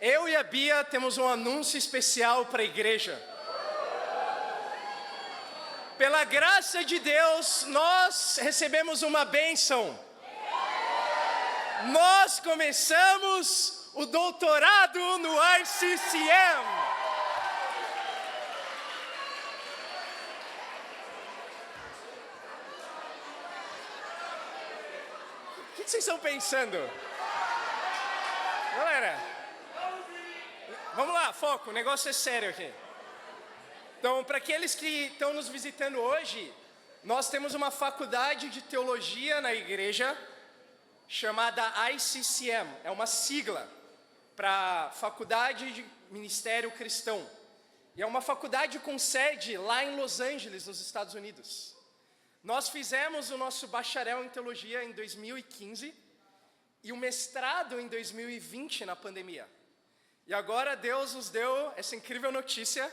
Eu e a Bia temos um anúncio especial para a igreja. Pela graça de Deus, nós recebemos uma bênção. Nós começamos o doutorado no RCCM. O que vocês estão pensando? Galera, vamos lá, foco, o negócio é sério aqui. Então, para aqueles que estão nos visitando hoje, nós temos uma faculdade de teologia na igreja chamada ICCM. É uma sigla para Faculdade de Ministério Cristão. E é uma faculdade com sede lá em Los Angeles, nos Estados Unidos. Nós fizemos o nosso bacharel em teologia em 2015 e o mestrado em 2020 na pandemia. E agora Deus nos deu essa incrível notícia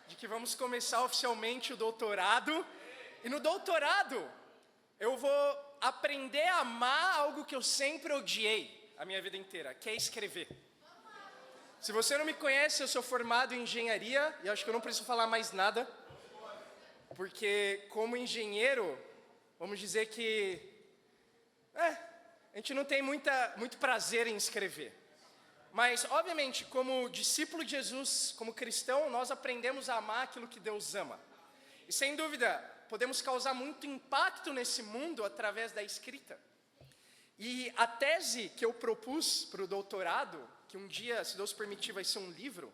de que vamos começar oficialmente o doutorado. E no doutorado, eu vou aprender a amar algo que eu sempre odiei a minha vida inteira, que é escrever. Se você não me conhece, eu sou formado em engenharia, e acho que eu não preciso falar mais nada, porque como engenheiro, vamos dizer que a gente não tem muito prazer em escrever. Mas, obviamente, como discípulo de Jesus, como cristão, nós aprendemos a amar aquilo que Deus ama. E, sem dúvida, podemos causar muito impacto nesse mundo através da escrita. E a tese que eu propus para o doutorado, que um dia, se Deus permitir, vai ser um livro,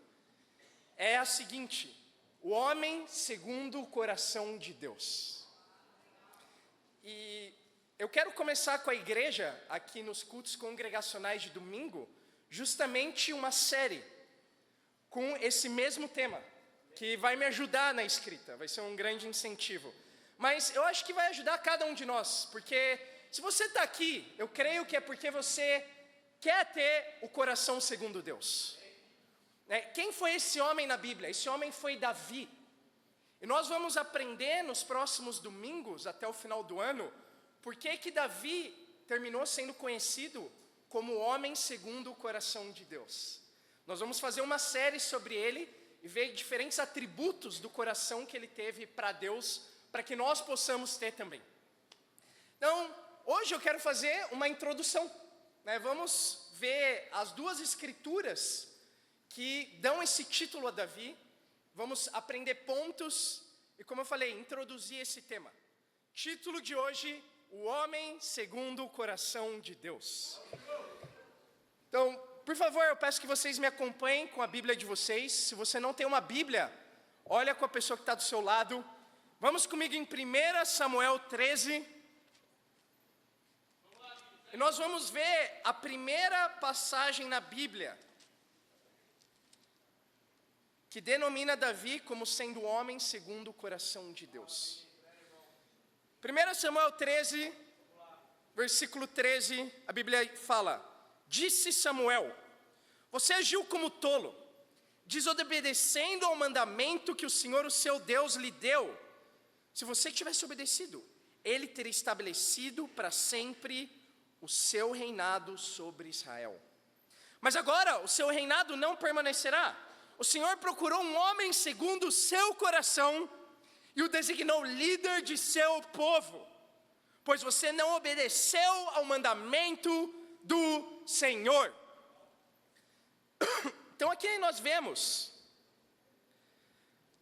é a seguinte: o homem segundo o coração de Deus. E eu quero começar com a igreja, aqui nos cultos congregacionais de domingo, justamente uma série com esse mesmo tema, que vai me ajudar na escrita, vai ser um grande incentivo. Mas eu acho que vai ajudar cada um de nós, porque se você está aqui, eu creio que é porque você quer ter o coração segundo Deus. Quem foi esse homem na Bíblia? Esse homem foi Davi. E nós vamos aprender nos próximos domingos, até o final do ano, por que Davi terminou sendo conhecido como homem segundo o coração de Deus. Nós vamos fazer uma série sobre ele e ver diferentes atributos do coração que ele teve para Deus, para que nós possamos ter também. Então, hoje eu quero fazer uma introdução. Vamos ver as duas escrituras que dão esse título a Davi. Vamos aprender pontos e, como eu falei, introduzir esse tema. Título de hoje: o homem segundo o coração de Deus. Então, por favor, eu peço que vocês me acompanhem com a Bíblia de vocês. Se você não tem uma Bíblia, olha com a pessoa que está do seu lado. Vamos comigo em 1 Samuel 13. E nós vamos ver a primeira passagem na Bíblia que denomina Davi como sendo homem segundo o coração de Deus. 1 Samuel 13, versículo 13, a Bíblia fala: disse Samuel: você agiu como tolo, desobedecendo ao mandamento que o Senhor, o seu Deus, lhe deu. Se você tivesse obedecido, ele teria estabelecido para sempre o seu reinado sobre Israel. Mas agora o seu reinado não permanecerá. O Senhor procurou um homem segundo o seu coração e o designou líder de seu povo, pois você não obedeceu ao mandamento do Senhor. Então aqui nós vemos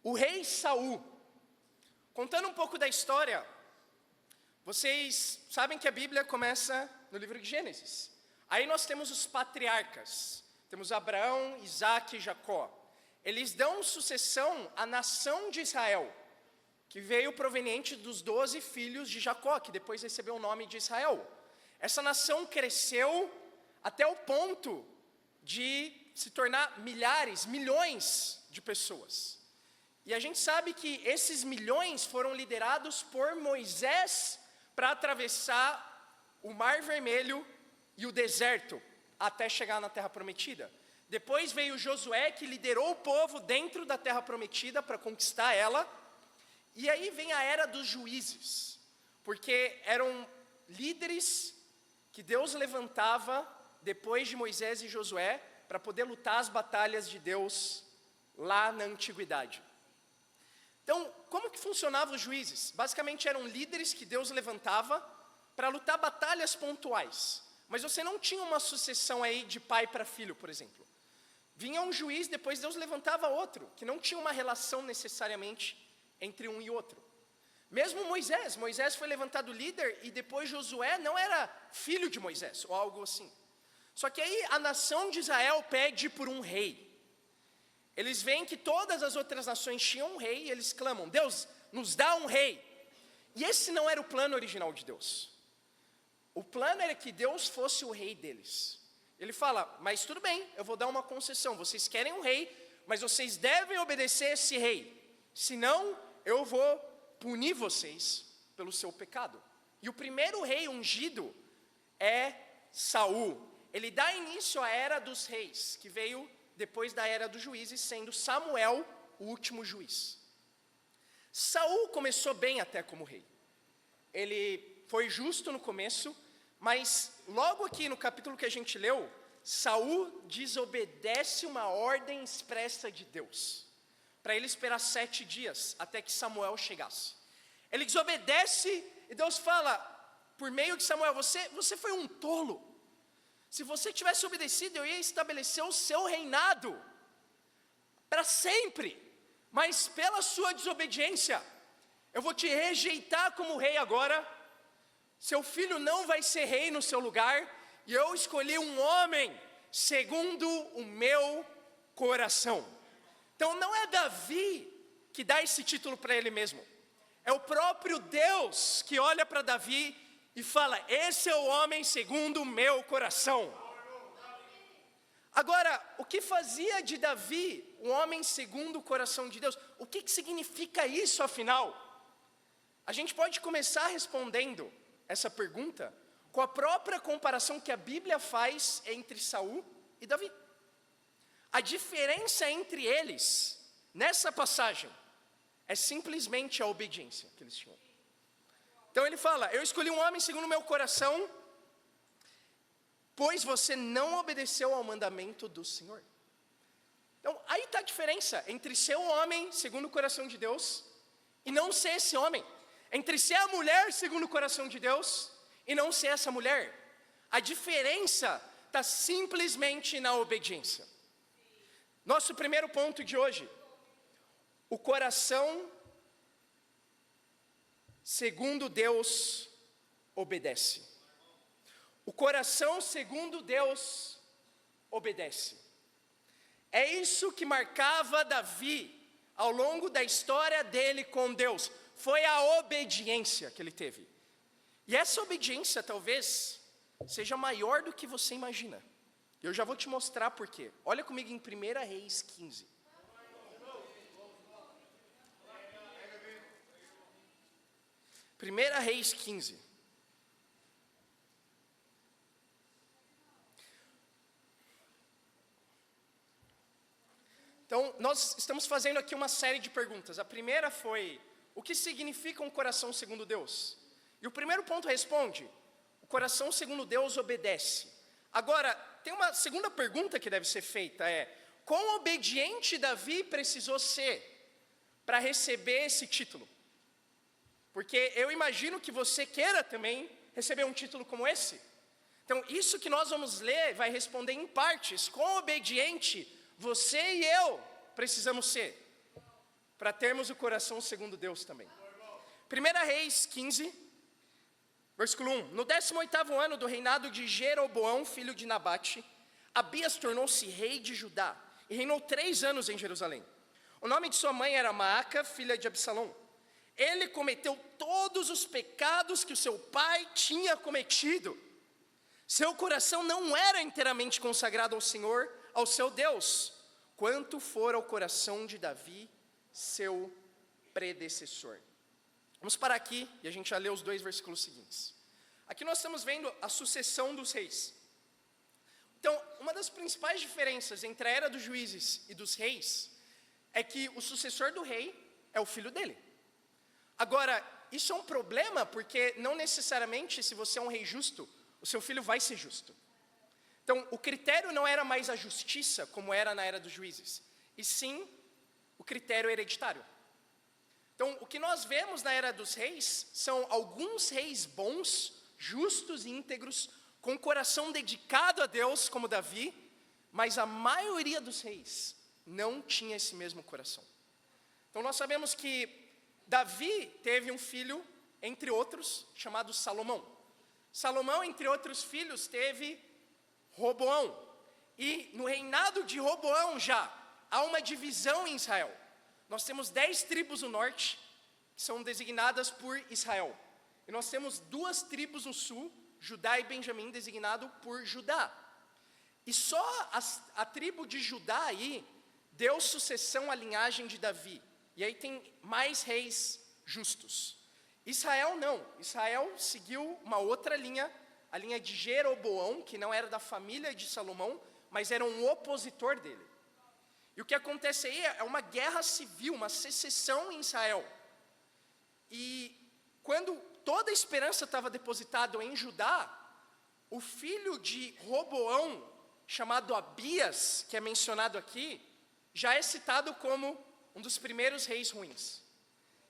o rei Saul. Contando um pouco da história, vocês sabem que a Bíblia começa no livro de Gênesis. Aí nós temos os patriarcas, temos Abraão, Isaac e Jacó. Eles dão sucessão à nação de Israel, que veio proveniente dos 12 filhos de Jacó, que depois recebeu o nome de Israel. Essa nação cresceu até o ponto de se tornar milhares, milhões de pessoas. E a gente sabe que esses milhões foram liderados por Moisés para atravessar o Mar Vermelho e o deserto até chegar na Terra Prometida. Depois veio Josué, que liderou o povo dentro da Terra Prometida para conquistar ela. E aí vem a era dos juízes, porque eram líderes que Deus levantava depois de Moisés e Josué para poder lutar as batalhas de Deus lá na antiguidade. Então, como que funcionavam os juízes? Basicamente eram líderes que Deus levantava para lutar batalhas pontuais. Mas você não tinha uma sucessão aí de pai para filho, por exemplo. Vinha um juiz, depois Deus levantava outro, que não tinha uma relação necessariamente entre um e outro. Mesmo Moisés foi levantado líder e depois Josué não era filho de Moisés, ou algo assim. Só que aí a nação de Israel pede por um rei. Eles veem que todas as outras nações tinham um rei e eles clamam, Deus, nos dá um rei. E esse não era o plano original de Deus. O plano era que Deus fosse o rei deles. Ele fala, mas tudo bem, eu vou dar uma concessão. Vocês querem um rei, mas vocês devem obedecer esse rei. Senão, eu vou punir vocês pelo seu pecado. E o primeiro rei ungido é Saul. Ele dá início à era dos reis, que veio depois da era dos juízes, sendo Samuel o último juiz. Saul começou bem até como rei. Ele foi justo no começo, mas logo aqui no capítulo que a gente leu, Saul desobedece uma ordem expressa de Deus, para ele esperar 7 dias até que Samuel chegasse. Ele desobedece e Deus fala, por meio de Samuel, você foi um tolo. Se você tivesse obedecido, eu ia estabelecer o seu reinado para sempre. Mas pela sua desobediência, eu vou te rejeitar como rei agora. Seu filho não vai ser rei no seu lugar. E eu escolhi um homem segundo o meu coração. Então não é Davi que dá esse título para ele mesmo. É o próprio Deus que olha para Davi e fala, esse é o homem segundo o meu coração. Agora, o que fazia de Davi um homem segundo o coração de Deus? O que significa isso afinal? A gente pode começar respondendo essa pergunta com a própria comparação que a Bíblia faz entre Saul e Davi. A diferença entre eles, nessa passagem, é simplesmente a obediência que eles tinham. Então ele fala, eu escolhi um homem segundo o meu coração, pois você não obedeceu ao mandamento do Senhor. Então aí está a diferença entre ser um homem segundo o coração de Deus e não ser esse homem. Entre ser a mulher segundo o coração de Deus e não ser essa mulher. A diferença está simplesmente na obediência. Nosso primeiro ponto de hoje, o coração segundo Deus obedece. O coração segundo Deus obedece. É isso que marcava Davi ao longo da história dele com Deus. Foi a obediência que ele teve. E essa obediência talvez seja maior do que você imagina. Eu já vou te mostrar por quê. Olha comigo em 1 Reis 15. 1 Reis 15. Então, nós estamos fazendo aqui uma série de perguntas. A primeira foi, o que significa um coração segundo Deus? E o primeiro ponto responde, o coração segundo Deus obedece. Agora, tem uma segunda pergunta que deve ser feita, quão obediente Davi precisou ser para receber esse título? Porque eu imagino que você queira também receber um título como esse. Então, isso que nós vamos ler vai responder em partes, quão obediente você e eu precisamos ser, para termos o coração segundo Deus também. 1 Reis 15, versículo 1. No 18º ano do reinado de Jeroboão, filho de Nabate, Abias tornou-se rei de Judá, e reinou 3 anos em Jerusalém. O nome de sua mãe era Maaca, filha de Absalom. Ele cometeu todos os pecados que o seu pai tinha cometido. Seu coração não era inteiramente consagrado ao Senhor, ao seu Deus, quanto fora o coração de Davi, seu predecessor. Vamos parar aqui e a gente já lê os 2 versículos seguintes. Aqui nós estamos vendo a sucessão dos reis. Então, uma das principais diferenças entre a era dos juízes e dos reis é que o sucessor do rei é o filho dele. Agora, isso é um problema porque não necessariamente se você é um rei justo, o seu filho vai ser justo. Então, o critério não era mais a justiça, como era na era dos juízes, e sim o critério hereditário. Então, o que nós vemos na era dos reis são alguns reis bons, justos e íntegros, com coração dedicado a Deus, como Davi, mas a maioria dos reis não tinha esse mesmo coração. Então, nós sabemos que Davi teve um filho, entre outros, chamado Salomão. Salomão, entre outros filhos, teve Roboão. E no reinado de Roboão já há uma divisão em Israel. Nós temos 10 tribos no norte, que são designadas por Israel. E nós temos 2 tribos no sul, Judá e Benjamim, designado por Judá. E só a tribo de Judá aí deu sucessão à linhagem de Davi. E aí tem mais reis justos. Israel não. Israel seguiu uma outra linha, a linha de Jeroboão, que não era da família de Salomão, mas era um opositor dele. E o que acontece aí é uma guerra civil, uma secessão em Israel. E quando toda a esperança estava depositada em Judá, o filho de Roboão, chamado Abias, que é mencionado aqui, já é citado como um dos primeiros reis ruins,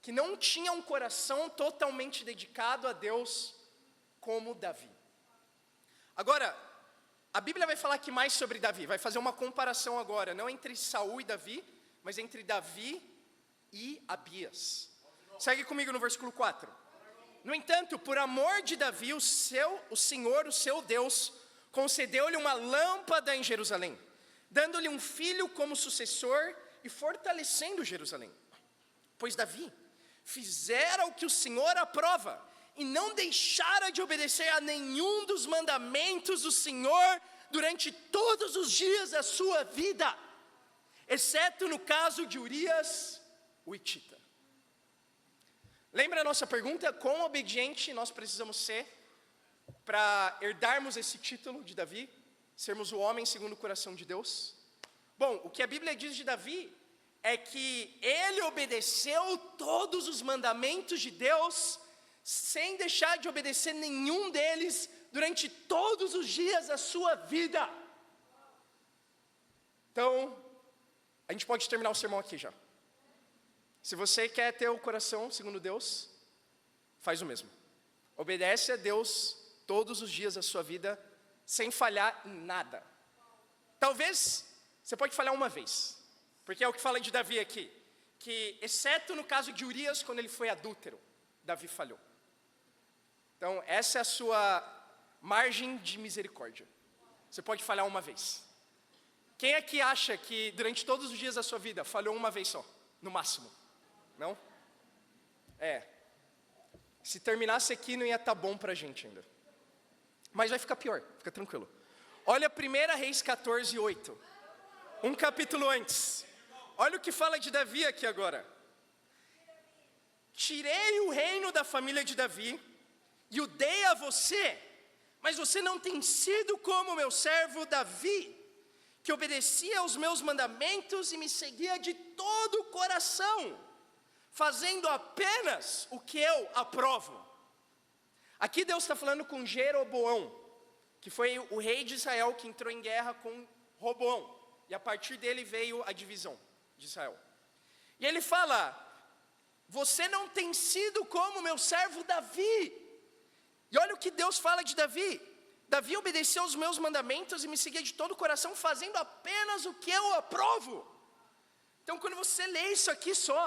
que não tinha um coração totalmente dedicado a Deus como Davi. Agora, a Bíblia vai falar aqui mais sobre Davi, vai fazer uma comparação agora, não entre Saul e Davi, mas entre Davi e Abias. Segue comigo no versículo 4. No entanto, por amor de Davi, o Senhor, o seu Deus, concedeu-lhe uma lâmpada em Jerusalém, dando-lhe um filho como sucessor e fortalecendo Jerusalém. Pois Davi fizera o que o Senhor aprova, e não deixara de obedecer a nenhum dos mandamentos do Senhor durante todos os dias da sua vida, exceto no caso de Urias, o hitita. Lembra a nossa pergunta? Quão obediente nós precisamos ser para herdarmos esse título de Davi, sermos o homem segundo o coração de Deus? Bom, o que a Bíblia diz de Davi é que ele obedeceu todos os mandamentos de Deus, sem deixar de obedecer nenhum deles durante todos os dias da sua vida. Então, a gente pode terminar o sermão aqui já. Se você quer ter o coração segundo Deus, faz o mesmo. Obedece a Deus todos os dias da sua vida, sem falhar em nada. Talvez você pode falhar uma vez, porque é o que fala de Davi aqui, que exceto no caso de Urias, quando ele foi adúltero, Davi falhou. Então, essa é a sua margem de misericórdia. Você pode falhar uma vez. Quem é que acha que durante todos os dias da sua vida falhou uma vez só, no máximo? Não? Se terminasse aqui não ia estar bom pra gente ainda. Mas vai ficar pior, fica tranquilo. Olha 1 Reis 14, 8. Um capítulo antes. Olha o que fala de Davi aqui agora. Tirei o reino da família de Davi e o dei a você, mas você não tem sido como meu servo Davi, que obedecia aos meus mandamentos e me seguia de todo o coração, fazendo apenas o que eu aprovo. Aqui Deus está falando com Jeroboão, que foi o rei de Israel que entrou em guerra com Roboão, e a partir dele veio a divisão de Israel. E ele fala: você não tem sido como meu servo Davi. E olha o que Deus fala de Davi. Davi obedeceu aos meus mandamentos e me seguia de todo o coração, fazendo apenas o que eu aprovo. Então, quando você lê isso aqui só,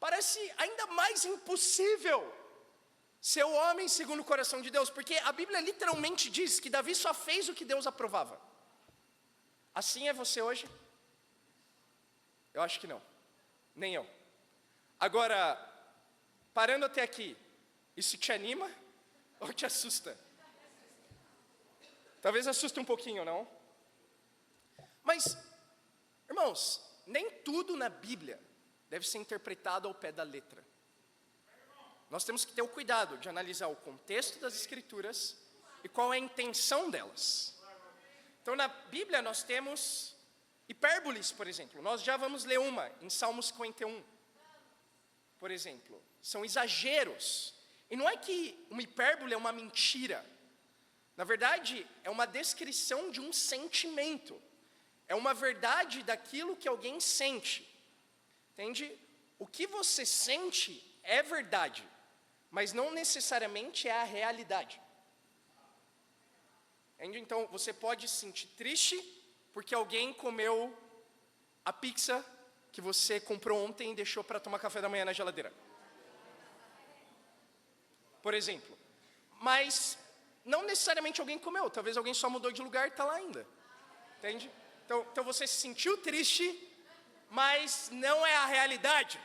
parece ainda mais impossível ser o homem segundo o coração de Deus, porque a Bíblia literalmente diz que Davi só fez o que Deus aprovava. Assim é você hoje? Eu acho que não, nem eu. Agora, parando até aqui, isso te anima ou te assusta? Talvez assuste um pouquinho, não? Mas, irmãos, nem tudo na Bíblia deve ser interpretado ao pé da letra. Nós temos que ter o cuidado de analisar o contexto das Escrituras e qual é a intenção delas. Então, na Bíblia nós temos hipérboles, por exemplo. Nós já vamos ler uma em Salmos 51. Por exemplo, são exageros. E não é que uma hipérbole é uma mentira, Na verdade, é uma descrição de um sentimento. É uma verdade daquilo que alguém sente. Entende? O que você sente é verdade, mas não necessariamente é a realidade. Entende? Então, você pode se sentir triste porque alguém comeu a pizza que você comprou ontem e deixou para tomar café da manhã na geladeira. Por exemplo. Mas não necessariamente alguém comeu, talvez alguém só mudou de lugar e está lá ainda. Entende? Então você se sentiu triste, mas não é a realidade.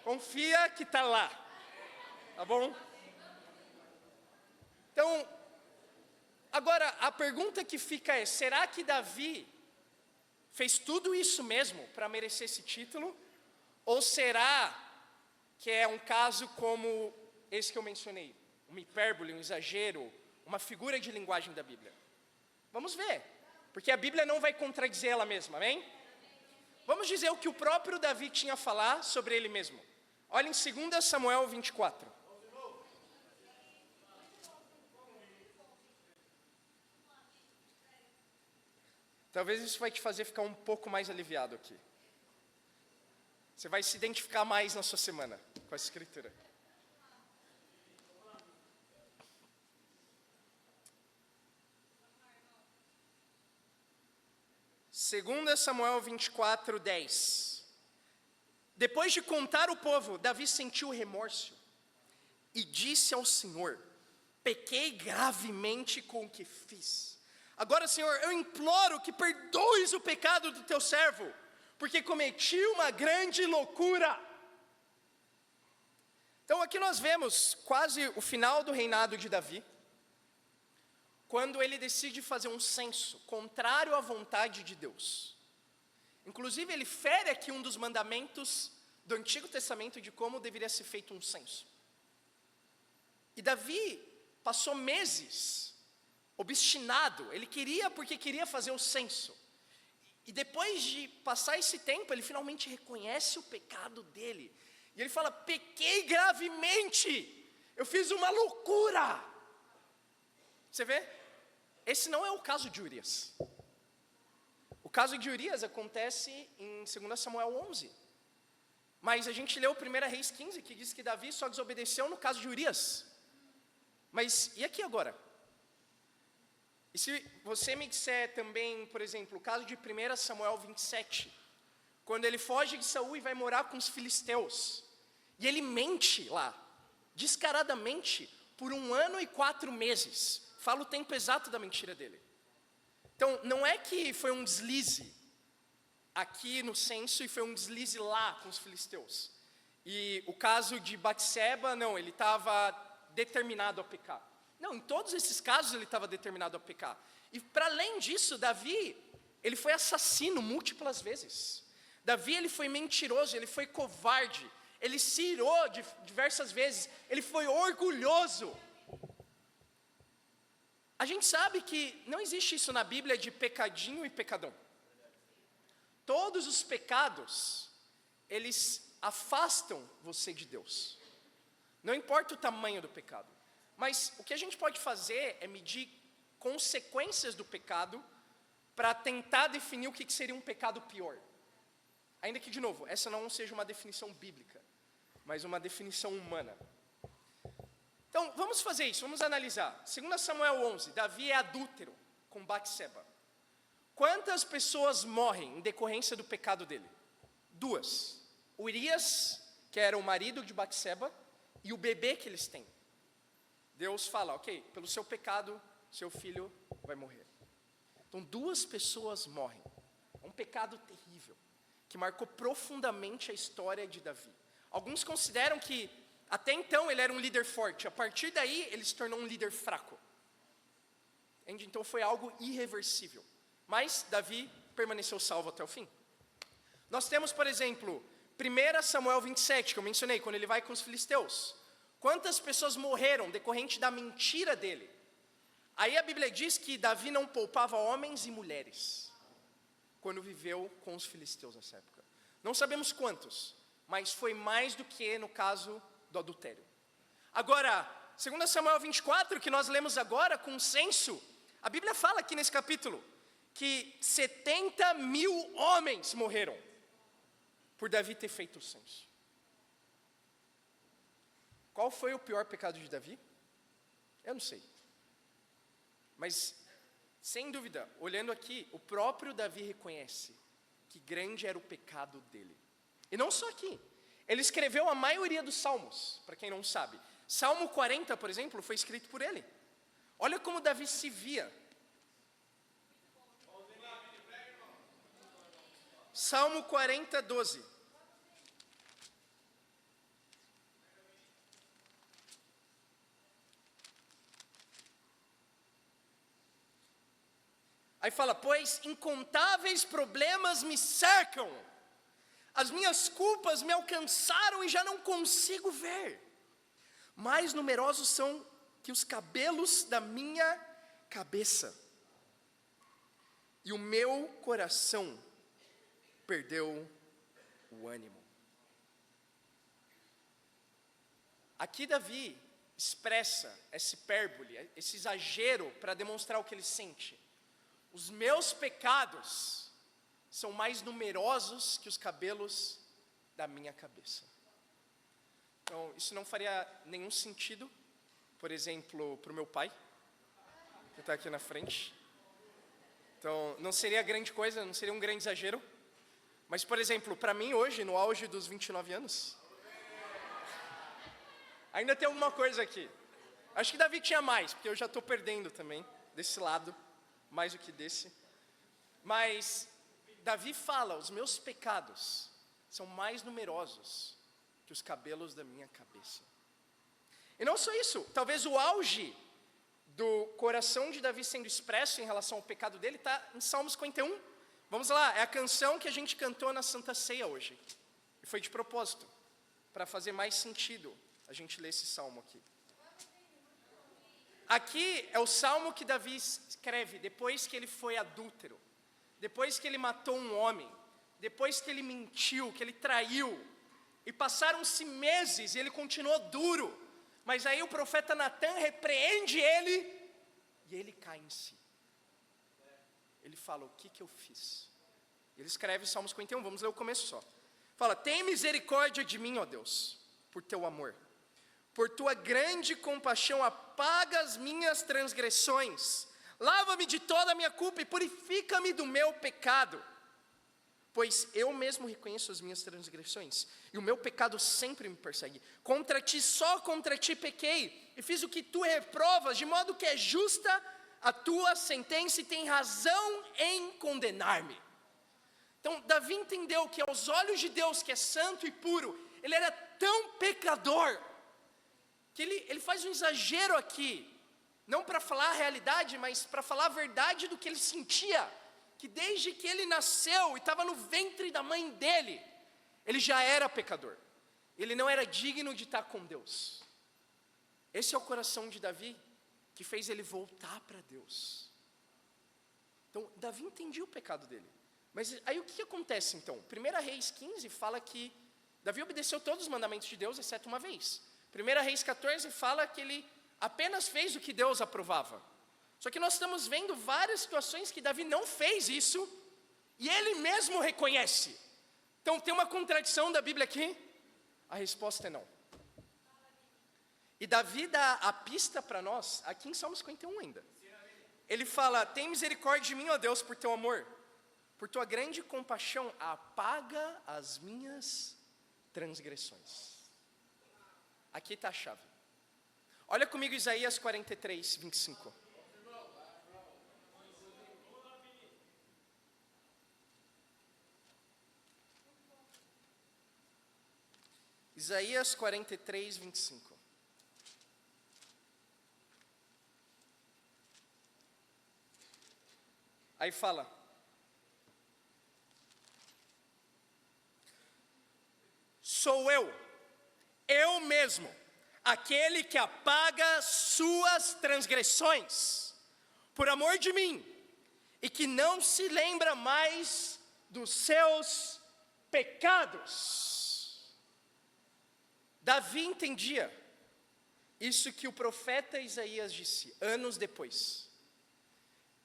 Confia que está lá. Tá bom? Então, agora a pergunta que fica é, será que Davi fez tudo isso mesmo para merecer esse título? Ou será que é um caso como esse que eu mencionei? Uma hipérbole, um exagero, uma figura de linguagem da Bíblia? Vamos ver, porque a Bíblia não vai contradizer ela mesma, amém? Vamos dizer o que o próprio Davi tinha a falar sobre ele mesmo. Olha em 2 Samuel 24. Talvez isso vai te fazer ficar um pouco mais aliviado aqui. Você vai se identificar mais na sua semana com essa escritura. Segunda Samuel 24, 10. Depois de contar o povo, Davi sentiu remorso e disse ao Senhor: pequei gravemente com o que fiz. Agora, Senhor, eu imploro que perdoes o pecado do teu servo, porque cometi uma grande loucura. Então aqui nós vemos quase o final do reinado de Davi, quando ele decide fazer um censo contrário à vontade de Deus. Inclusive ele fere aqui um dos mandamentos do Antigo Testamento de como deveria ser feito um censo. E Davi passou meses obstinado, ele queria porque queria fazer o censo. E depois de passar esse tempo, ele finalmente reconhece o pecado dele. E ele fala: pequei gravemente, eu fiz uma loucura. Você vê? Esse não é o caso de Urias. O caso de Urias acontece em 2 Samuel 11. Mas a gente leu 1 Reis 15, que diz que Davi só desobedeceu no caso de Urias. Mas e aqui agora? E se você me disser também, por exemplo, o caso de 1 Samuel 27, quando ele foge de Saul e vai morar com os filisteus, e ele mente lá, descaradamente, por 1 ano e 4 meses, fala o tempo exato da mentira dele. Então, não é que foi um deslize aqui no censo e foi um deslize lá com os filisteus. E o caso de Batseba, não, ele estava determinado a pecar. Não, em todos esses casos ele estava determinado a pecar. E para além disso, Davi, ele foi assassino múltiplas vezes. Davi, ele foi mentiroso, ele foi covarde, ele se irou diversas vezes, ele foi orgulhoso. A gente sabe que não existe isso na Bíblia de pecadinho e pecadão. Todos os pecados, eles afastam você de Deus. Não importa o tamanho do pecado. Mas o que a gente pode fazer é medir consequências do pecado para tentar definir o que seria um pecado pior. Ainda que, de novo, essa não seja uma definição bíblica, mas uma definição humana. Então, vamos fazer isso, vamos analisar. 2 Samuel 11, Davi é adúltero com Batseba. Quantas pessoas morrem em decorrência do pecado dele? 2. Urias, que era o marido de Batseba, e o bebê que eles têm. Deus fala: ok, pelo seu pecado, seu filho vai morrer. Então 2 pessoas morrem. É um pecado terrível, que marcou profundamente a história de Davi. Alguns consideram que até então ele era um líder forte, a partir daí ele se tornou um líder fraco. Então foi algo irreversível. Mas Davi permaneceu salvo até o fim. Nós temos, por exemplo, 1 Samuel 27, que eu mencionei, quando ele vai com os filisteus. Quantas pessoas morreram decorrente da mentira dele? Aí a Bíblia diz que Davi não poupava homens e mulheres quando viveu com os filisteus nessa época. Não sabemos quantos, mas foi mais do que no caso do adultério. Agora, 2 Samuel 24, que nós lemos agora com censo, a Bíblia fala aqui nesse capítulo que 70 mil homens morreram por Davi ter feito o censo. Qual foi o pior pecado de Davi? Eu não sei. Mas, sem dúvida, olhando aqui, o próprio Davi reconhece que grande era o pecado dele. E não só aqui. Ele escreveu a maioria dos salmos, para quem não sabe. Salmo 40, por exemplo, foi escrito por ele. Olha como Davi se via. Salmo 40, 12. Aí fala, pois incontáveis problemas me cercam, as minhas culpas me alcançaram e já não consigo ver. Mais numerosos são que os cabelos da minha cabeça, e o meu coração perdeu o ânimo. Aqui Davi expressa essa hipérbole, esse exagero para demonstrar o que ele sente. Os meus pecados são mais numerosos que os cabelos da minha cabeça. Então, isso não faria nenhum sentido, por exemplo, para o meu pai, que está aqui na frente. Então, não seria grande coisa, não seria um grande exagero. Mas, por exemplo, para mim hoje, no auge dos 29 anos, ainda tem alguma coisa aqui. Acho que Davi tinha mais, porque eu já estou perdendo também, desse lado, mais do que desse. Mas Davi fala, os meus pecados são mais numerosos que os cabelos da minha cabeça. E não só isso, talvez o auge do coração de Davi sendo expresso em relação ao pecado dele está em Salmos 51. Vamos lá, é a canção que a gente cantou na Santa Ceia hoje. E foi de propósito, para fazer mais sentido a gente ler esse salmo aqui. Aqui é o salmo que Davi escreve depois que ele foi adúltero, depois que ele matou um homem, depois que ele mentiu, que ele traiu, e passaram-se meses e ele continuou duro, mas aí o profeta Natan repreende ele e ele cai em si. Ele fala, o que eu fiz? Ele escreve Salmos 51, vamos ler o começo só. Fala, tem misericórdia de mim, ó Deus, por teu amor. Por tua grande compaixão, apaga as minhas transgressões. Lava-me de toda a minha culpa e purifica-me do meu pecado. Pois eu mesmo reconheço as minhas transgressões, e o meu pecado sempre me persegue. Contra ti, só contra ti pequei, e fiz o que tu reprovas, de modo que é justa a tua sentença e tem razão em condenar-me. Então, Davi entendeu que aos olhos de Deus, que é santo e puro, ele era tão pecador, que ele faz um exagero aqui, não para falar a realidade, mas para falar a verdade do que ele sentia, que desde que ele nasceu e estava no ventre da mãe dele, ele já era pecador, ele não era digno de estar com Deus. Esse é o coração de Davi, que fez ele voltar para Deus. Então, Davi entendia o pecado dele, mas aí o que acontece então? 1 Reis 15 fala que Davi obedeceu todos os mandamentos de Deus, exceto uma vez. 1 Reis 14 fala que ele apenas fez o que Deus aprovava. Só que nós estamos vendo várias situações que Davi não fez isso, e ele mesmo reconhece. Então tem uma contradição da Bíblia aqui? A resposta é não. E Davi dá a pista para nós, aqui em Salmos 51 ainda. Ele fala, tem misericórdia de mim, ó Deus, por teu amor. Por tua grande compaixão, apaga as minhas transgressões. Aqui está a chave. Olha comigo Isaías 43, 25. Isaías 43, 25. Aí fala, sou eu mesmo, aquele que apaga suas transgressões, por amor de mim, e que não se lembra mais dos seus pecados. Davi entendia isso que o profeta Isaías disse, anos depois.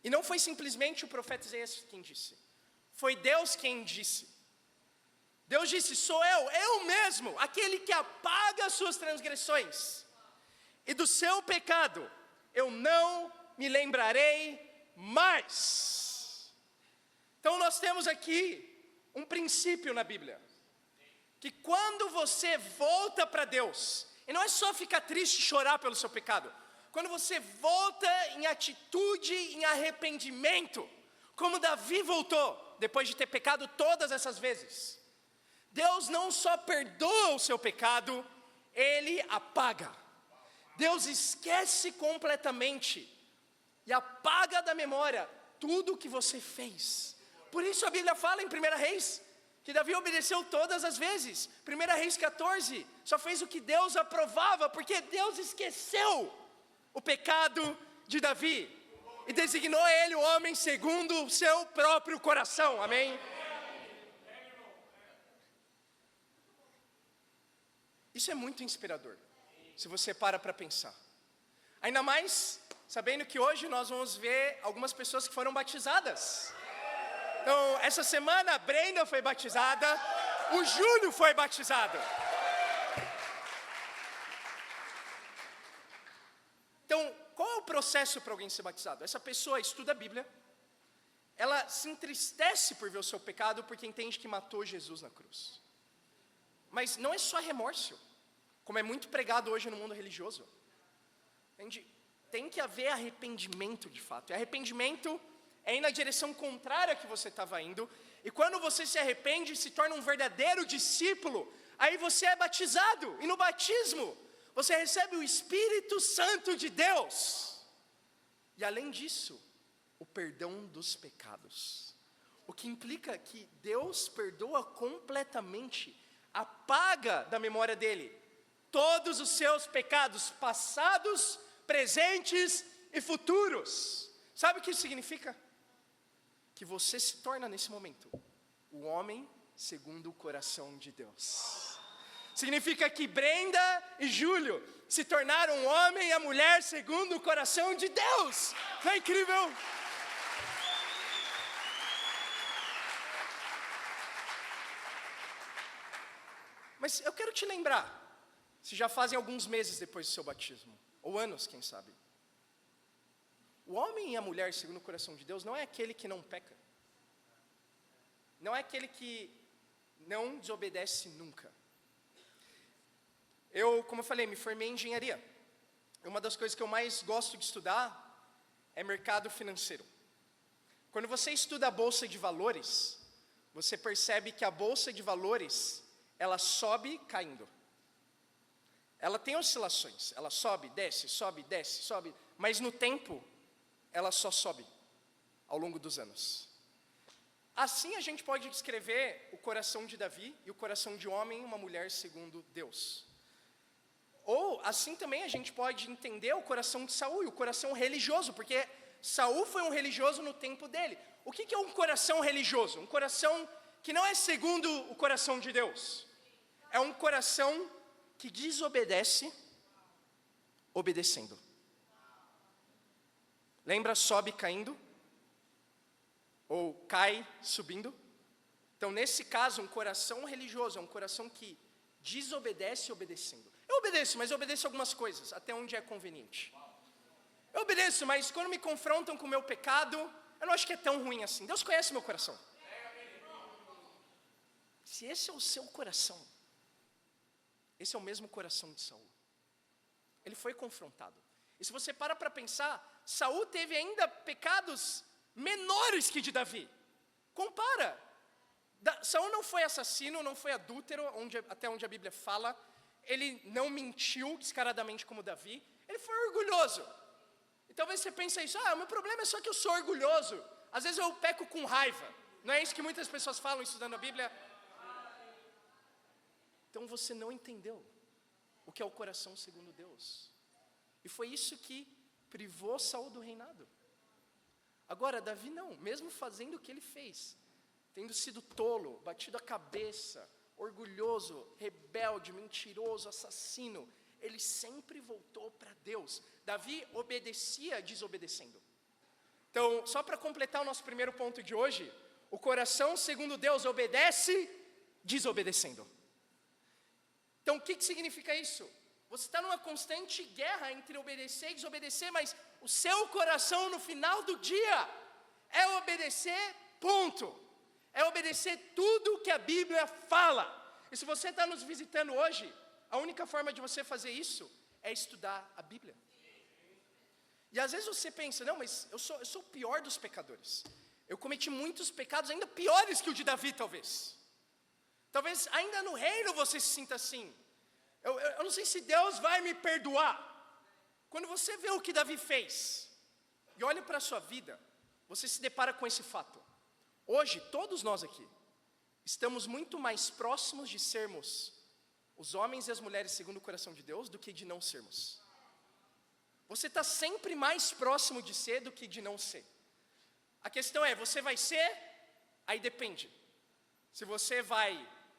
E não foi simplesmente o profeta Isaías quem disse, foi Deus quem disse. Deus disse, sou eu mesmo, aquele que apaga as suas transgressões. E do seu pecado, eu não me lembrarei mais. Então nós temos aqui um princípio na Bíblia, que quando você volta para Deus, e não é só ficar triste e chorar pelo seu pecado, quando você volta em atitude, em arrependimento, como Davi voltou, depois de ter pecado todas essas vezes, Deus não só perdoa o seu pecado, Ele apaga. Deus esquece completamente e apaga da memória tudo o que você fez. Por isso a Bíblia fala em 1 Reis, que Davi obedeceu todas as vezes. 1 Reis 14, só fez o que Deus aprovava, porque Deus esqueceu o pecado de Davi e designou ele o homem segundo o seu próprio coração, amém? Isso é muito inspirador, se você para pensar. Ainda mais sabendo que hoje nós vamos ver algumas pessoas que foram batizadas. Então, essa semana a Brenda foi batizada, o Júlio foi batizado. Então, qual é o processo para alguém ser batizado? Essa pessoa estuda a Bíblia, ela se entristece por ver o seu pecado, porque entende que matou Jesus na cruz. Mas não é só remorso, como é muito pregado hoje no mundo religioso. Entende? Tem que haver arrependimento de fato. E arrependimento é ir na direção contrária que você estava indo. E quando você se arrepende e se torna um verdadeiro discípulo, aí você é batizado. E no batismo, você recebe o Espírito Santo de Deus. E além disso, o perdão dos pecados. O que implica que Deus perdoa completamente, apaga da memória dele todos os seus pecados passados, presentes e futuros. Sabe o que isso significa? Que você se torna nesse momento o homem segundo o coração de Deus. Significa que Brenda e Júlio se tornaram um homem e a mulher segundo o coração de Deus. Não é incrível? Mas eu quero te lembrar, se já fazem alguns meses depois do seu batismo, ou anos, quem sabe. O homem e a mulher segundo o coração de Deus não é aquele que não peca. Não é aquele que não desobedece nunca. Eu, como eu falei, me formei em engenharia. Uma das coisas que eu mais gosto de estudar é mercado financeiro. Quando você estuda a bolsa de valores, você percebe que a bolsa de valores, ela sobe caindo. Ela tem oscilações, ela sobe, desce, mas no tempo, ela só sobe ao longo dos anos. Assim a gente pode descrever o coração de Davi e o coração de homem e uma mulher segundo Deus. Ou assim também a gente pode entender o coração de Saul e o coração religioso, porque Saul foi um religioso no tempo dele. O que é um coração religioso? Um coração que não é segundo o coração de Deus. É um coração que desobedece, obedecendo. Lembra, sobe caindo? Ou cai subindo? Então, nesse caso, um coração religioso é um coração que desobedece obedecendo. Eu obedeço, mas eu obedeço algumas coisas, até onde é conveniente. Eu obedeço, mas quando me confrontam com o meu pecado, eu não acho que é tão ruim assim. Deus conhece meu coração. Se esse é o seu coração, esse é o mesmo coração de Saul. Ele foi confrontado. E se você para pensar, Saul teve ainda pecados menores que de Davi. Compara. Saul não foi assassino, não foi adúltero, até onde a Bíblia fala. Ele não mentiu descaradamente como Davi. Ele foi orgulhoso. E talvez você pense isso, o meu problema é só que eu sou orgulhoso. Às vezes eu peco com raiva. Não é isso que muitas pessoas falam estudando a Bíblia? Então você não entendeu o que é o coração segundo Deus. E foi isso que privou Saul do reinado. Agora, Davi não, mesmo fazendo o que ele fez, tendo sido tolo, batido a cabeça, orgulhoso, rebelde, mentiroso, assassino, ele sempre voltou para Deus. Davi obedecia desobedecendo. Então, só para completar o nosso primeiro ponto de hoje, o coração, segundo Deus, obedece desobedecendo. Então, o que significa isso? Você está numa constante guerra entre obedecer e desobedecer, mas o seu coração no final do dia é obedecer, ponto. É obedecer tudo que a Bíblia fala. E se você está nos visitando hoje, a única forma de você fazer isso é estudar a Bíblia. E às vezes você pensa, não, mas eu sou o pior dos pecadores. Eu cometi muitos pecados ainda piores que o de Davi, talvez. Talvez ainda no reino você se sinta assim. Eu não sei se Deus vai me perdoar. Quando você vê o que Davi fez, e olha para a sua vida, você se depara com esse fato. Hoje, todos nós aqui, estamos muito mais próximos de sermos os homens e as mulheres segundo o coração de Deus, do que de não sermos. Você está sempre mais próximo de ser do que de não ser. A questão é, você vai ser? Aí depende. Se você vai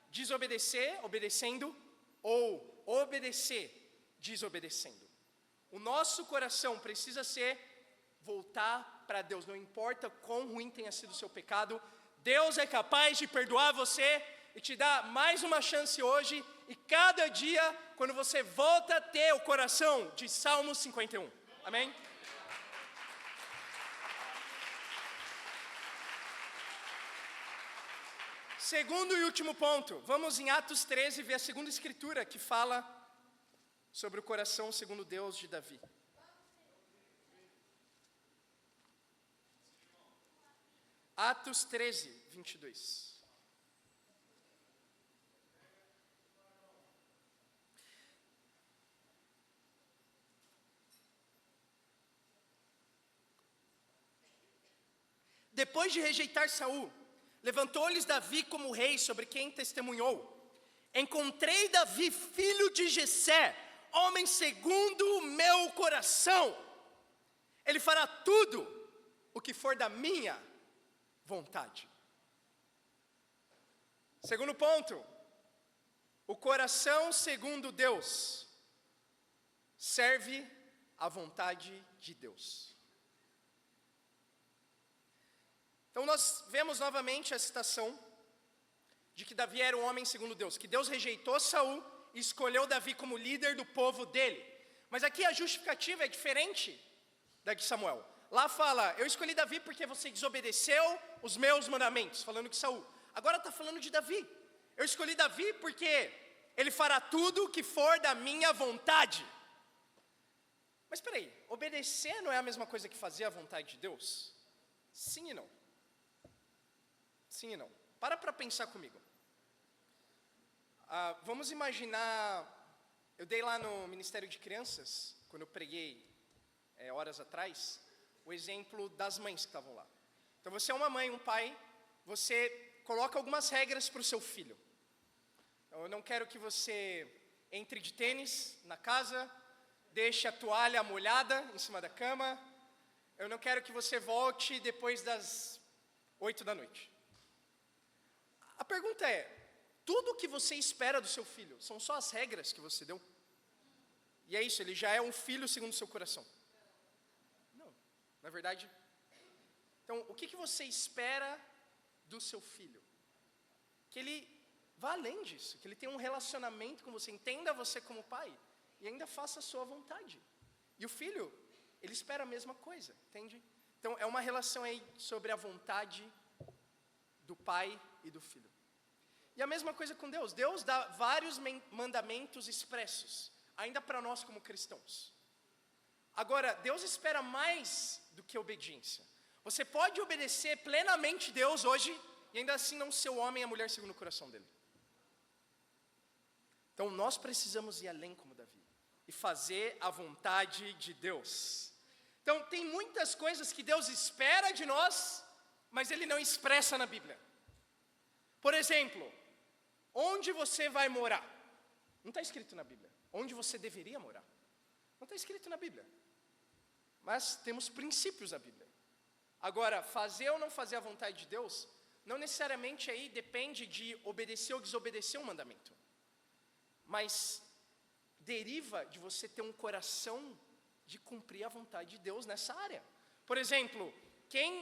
desobedecer, obedecendo, ou obedecer, desobedecendo. O nosso coração precisa ser voltar para Deus. Não importa quão ruim tenha sido o seu pecado, Deus é capaz de perdoar você e te dar mais uma chance hoje. E cada dia, quando você volta a ter o coração de Salmo 51. Amém? Segundo e último ponto, vamos em Atos 13 ver a segunda escritura que fala sobre o coração segundo Deus de Davi. Atos 13, 22. Depois de rejeitar Saul, levantou-lhes Davi como rei sobre quem testemunhou: encontrei Davi, filho de Jessé, homem segundo o meu coração. Ele fará tudo o que for da minha vontade. Segundo ponto, o coração segundo Deus serve à vontade de Deus. Então nós vemos novamente a citação de que Davi era um homem segundo Deus, que Deus rejeitou Saul e escolheu Davi como líder do povo dele. Mas aqui a justificativa é diferente da de Samuel. Lá fala, eu escolhi Davi porque você desobedeceu os meus mandamentos, falando que Saul. Agora está falando de Davi. Eu escolhi Davi porque ele fará tudo o que for da minha vontade. Mas espera aí, obedecer não é a mesma coisa que fazer a vontade de Deus? Sim e não. Sim e não. Para pensar comigo. Vamos imaginar, eu dei lá no Ministério de Crianças, quando eu preguei horas atrás, o exemplo das mães que estavam lá. Então você é uma mãe, um pai, você coloca algumas regras para o seu filho. Eu não quero que você entre de tênis na casa, deixe a toalha molhada em cima da cama. Eu não quero que você volte depois das 8 da noite. A pergunta é, tudo o que você espera do seu filho são só as regras que você deu? E é isso, ele já é um filho segundo o seu coração? Não, na verdade. Então, o que você espera do seu filho? Que ele vá além disso, que ele tenha um relacionamento com você, entenda você como pai e ainda faça a sua vontade. E o filho, ele espera a mesma coisa, entende? Então, é uma relação aí sobre a vontade do pai e do filho. E a mesma coisa com Deus. Deus dá vários mandamentos expressos, ainda para nós como cristãos. Agora, Deus espera mais do que obediência. Você pode obedecer plenamente Deus hoje e ainda assim não ser o homem e a mulher segundo o coração dele. Então, nós precisamos ir além como Davi e fazer a vontade de Deus. Então, tem muitas coisas que Deus espera de nós, mas Ele não expressa na Bíblia. Por exemplo, onde você vai morar? Não está escrito na Bíblia. Onde você deveria morar? Não está escrito na Bíblia. Mas temos princípios na Bíblia. Agora, fazer ou não fazer a vontade de Deus, não necessariamente aí depende de obedecer ou desobedecer um mandamento. Mas deriva de você ter um coração de cumprir a vontade de Deus nessa área. Por exemplo,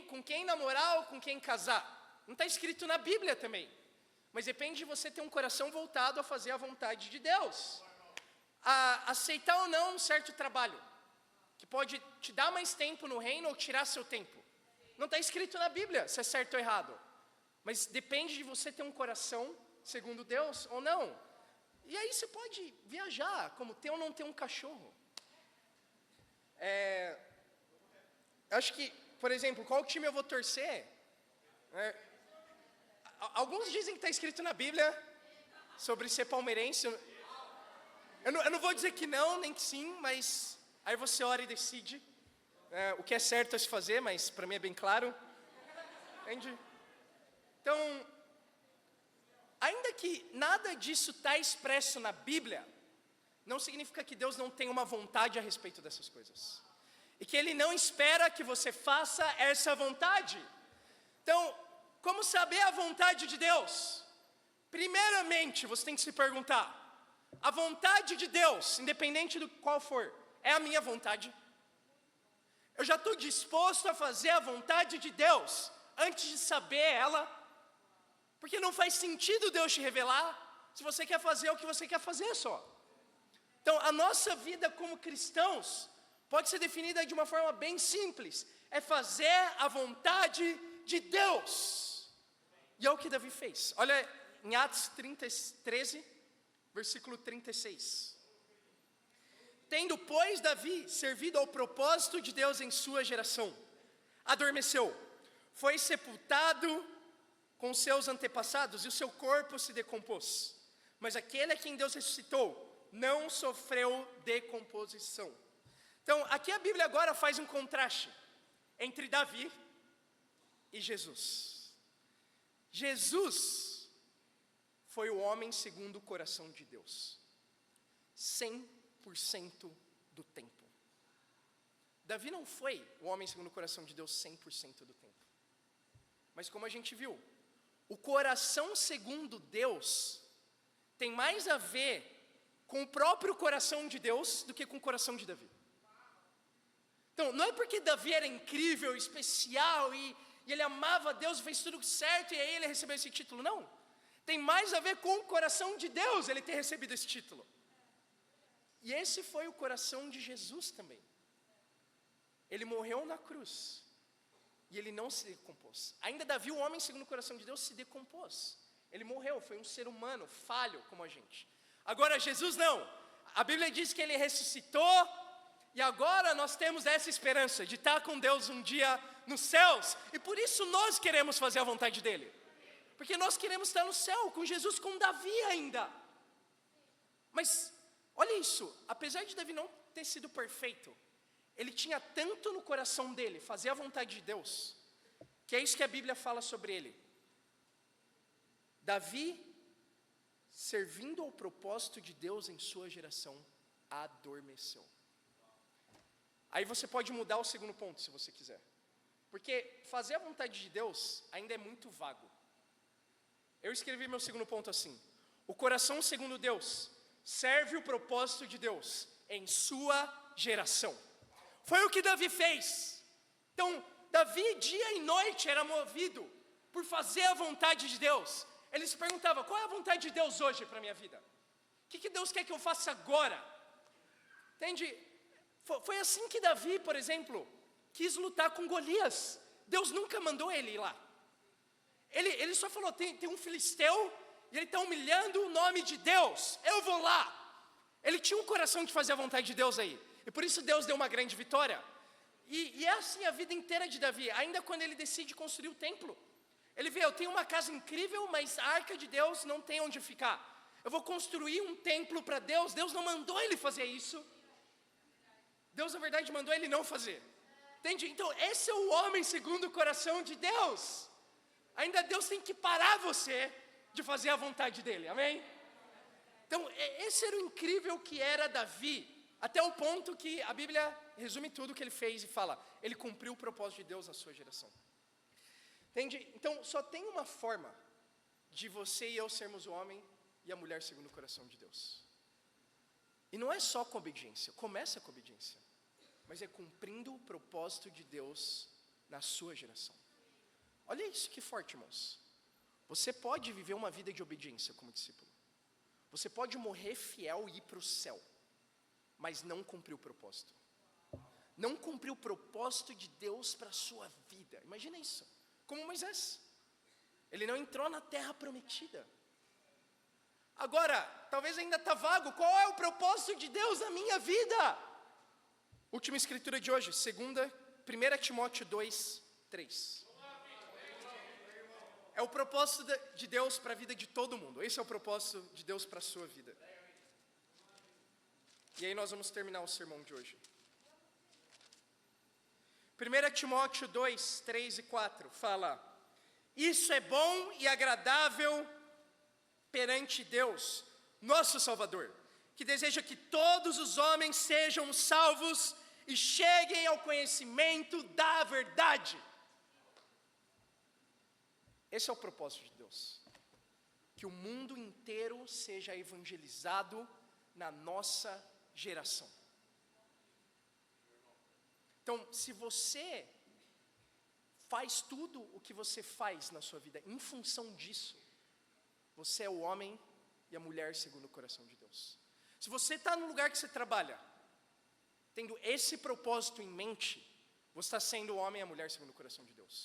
com quem namorar ou com quem casar? Não está escrito na Bíblia também. Mas depende de você ter um coração voltado a fazer a vontade de Deus. A aceitar ou não um certo trabalho, que pode te dar mais tempo no reino ou tirar seu tempo. Não está escrito na Bíblia se é certo ou errado. Mas depende de você ter um coração segundo Deus ou não. E aí você pode viajar, como ter ou não ter um cachorro. Acho que, por exemplo, qual time eu vou torcer? Alguns dizem que está escrito na Bíblia sobre ser palmeirense. Eu não vou dizer que não, nem que sim, mas aí você ora e decide o que é certo a se fazer, mas para mim é bem claro. Entende? Então, ainda que nada disso está expresso na Bíblia, não significa que Deus não tenha uma vontade a respeito dessas coisas. E que Ele não espera que você faça essa vontade. Então, como saber a vontade de Deus? Primeiramente, você tem que se perguntar, a vontade de Deus, independente do qual for, é a minha vontade? Eu já estou disposto a fazer a vontade de Deus antes de saber ela? Porque não faz sentido Deus te revelar se você quer fazer o que você quer fazer só. Então, a nossa vida como cristãos pode ser definida de uma forma bem simples. É fazer a vontade de Deus. E é o que Davi fez. Olha em Atos 13, versículo 36. Tendo, pois, Davi servido ao propósito de Deus em sua geração, adormeceu, foi sepultado com seus antepassados e o seu corpo se decompôs. Mas aquele a quem Deus ressuscitou não sofreu decomposição. Então, aqui a Bíblia agora faz um contraste entre Davi e Jesus. Jesus foi o homem segundo o coração de Deus, 100% do tempo. Davi não foi o homem segundo o coração de Deus 100% do tempo. Mas como a gente viu, o coração segundo Deus tem mais a ver com o próprio coração de Deus do que com o coração de Davi. Então, não é porque Davi era incrível, especial e ele amava Deus, fez tudo certo e aí ele recebeu esse título, não. Tem mais a ver com o coração de Deus ele ter recebido esse título. E esse foi o coração de Jesus também. Ele morreu na cruz e ele não se decompôs. Ainda Davi, o homem segundo o coração de Deus, se decompôs. Ele morreu, foi um ser humano falho como a gente. Agora Jesus não. A Bíblia diz que ele ressuscitou e agora nós temos essa esperança de estar com Deus um dia nos céus. E por isso nós queremos fazer a vontade dele. Porque nós queremos estar no céu com Jesus, com Davi ainda. Mas olha isso, apesar de Davi não ter sido perfeito, ele tinha tanto no coração dele fazer a vontade de Deus, que é isso que a Bíblia fala sobre ele. Davi, servindo ao propósito de Deus em sua geração, adormeceu. Aí você pode mudar o segundo ponto, se você quiser. Porque fazer a vontade de Deus ainda é muito vago. Eu escrevi meu segundo ponto assim: o coração segundo Deus serve o propósito de Deus em sua geração. Foi o que Davi fez. Então, Davi dia e noite era movido por fazer a vontade de Deus. Ele se perguntava, qual é a vontade de Deus hoje para a minha vida? O que Deus quer que eu faça agora? Entende? Foi assim que Davi, por exemplo, quis lutar com Golias. Deus nunca mandou ele ir lá. Ele só falou, tem um filisteu e ele está humilhando o nome de Deus, eu vou lá. Ele tinha um coração de fazer a vontade de Deus aí, e por isso Deus deu uma grande vitória. E é assim a vida inteira de Davi, ainda quando ele decide construir o templo. Ele vê, eu tenho uma casa incrível, mas a arca de Deus não tem onde ficar. Eu vou construir um templo para Deus, Deus não mandou ele fazer isso. Deus na verdade mandou ele não fazer. Entende? Então esse é o homem segundo o coração de Deus. Ainda Deus tem que parar você de fazer a vontade dele, amém? Então esse era o incrível que era Davi, até o ponto que a Bíblia resume tudo o que ele fez e fala, ele cumpriu o propósito de Deus na sua geração. Entende? Então só tem uma forma de você e eu sermos o homem e a mulher segundo o coração de Deus. E não é só com obediência, começa com obediência, mas é cumprindo o propósito de Deus na sua geração. Olha isso que forte, irmãos. Você pode viver uma vida de obediência como discípulo. Você pode morrer fiel e ir para o céu, mas não cumprir o propósito. Não cumprir o propósito de Deus para a sua vida. Imagina isso, como Moisés. Ele não entrou na terra prometida. Agora, talvez ainda está vago, qual é o propósito de Deus na minha vida? Última escritura de hoje, 1 Timóteo 2, 3. É o propósito de Deus para a vida de todo mundo. Esse é o propósito de Deus para a sua vida. E aí nós vamos terminar o sermão de hoje. 1 Timóteo 2, 3 e 4 fala: isso é bom e agradável perante Deus, nosso Salvador, que deseja que todos os homens sejam salvos e cheguem ao conhecimento da verdade. Esse é o propósito de Deus, que o mundo inteiro seja evangelizado na nossa geração. Então, se você faz tudo o que você faz na sua vida em função disso, você é o homem e a mulher segundo o coração de Deus. Se você está no lugar que você trabalha, tendo esse propósito em mente, você está sendo o homem e a mulher segundo o coração de Deus.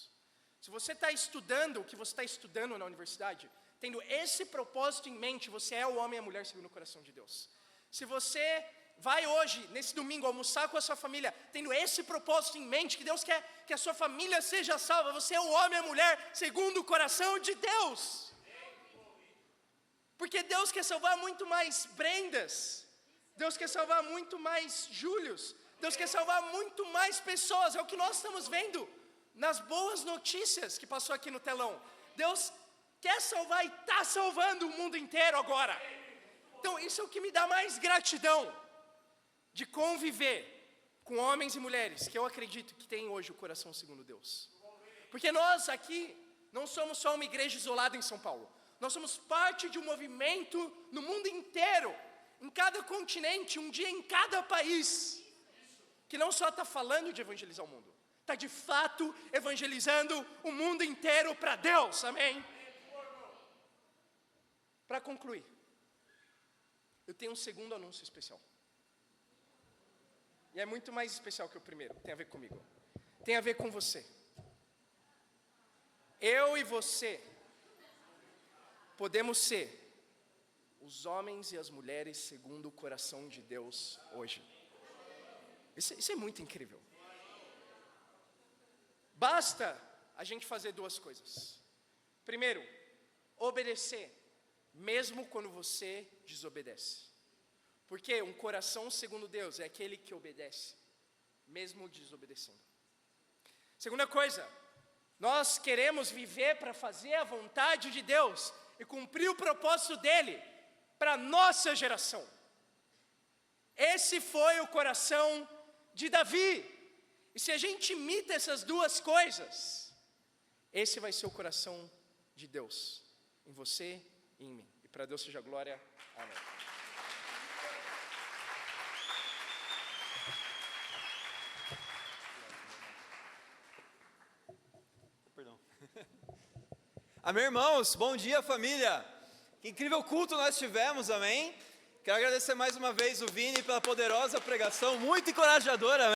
Se você está estudando o que você está estudando na universidade, tendo esse propósito em mente, você é o homem e a mulher segundo o coração de Deus. Se você vai hoje, nesse domingo, almoçar com a sua família, tendo esse propósito em mente, que Deus quer que a sua família seja salva, você é o homem e a mulher segundo o coração de Deus. Porque Deus quer salvar muito mais Brendas, Deus quer salvar muito mais Júlios, Deus quer salvar muito mais pessoas, é o que nós estamos vendo nas boas notícias que passou aqui no telão. Deus quer salvar e está salvando o mundo inteiro agora. Então isso é o que me dá mais gratidão, de conviver com homens e mulheres que eu acredito que têm hoje o coração segundo Deus. Porque nós aqui não somos só uma igreja isolada em São Paulo. Nós somos parte de um movimento no mundo inteiro, em cada continente, um dia em cada país, que não só está falando de evangelizar o mundo, está de fato evangelizando o mundo inteiro para Deus, amém? Para concluir, eu tenho um segundo anúncio especial. E é muito mais especial que o primeiro, tem a ver comigo. Tem a ver com você. Eu e você podemos ser os homens e as mulheres segundo o coração de Deus hoje. Isso é muito incrível. Basta a gente fazer duas coisas. Primeiro, obedecer, mesmo quando você desobedece. Porque um coração segundo Deus é aquele que obedece, mesmo desobedecendo. Segunda coisa, nós queremos viver para fazer a vontade de Deus e cumprir o propósito dele para a nossa geração. Esse foi o coração de Davi. E se a gente imita essas duas coisas, esse vai ser o coração de Deus, em você e em mim. E para Deus seja glória. Amém. Perdão. Amém, irmãos? Bom dia, família. Que incrível culto nós tivemos, amém? Quero agradecer mais uma vez o Vini pela poderosa pregação, muito encorajadora.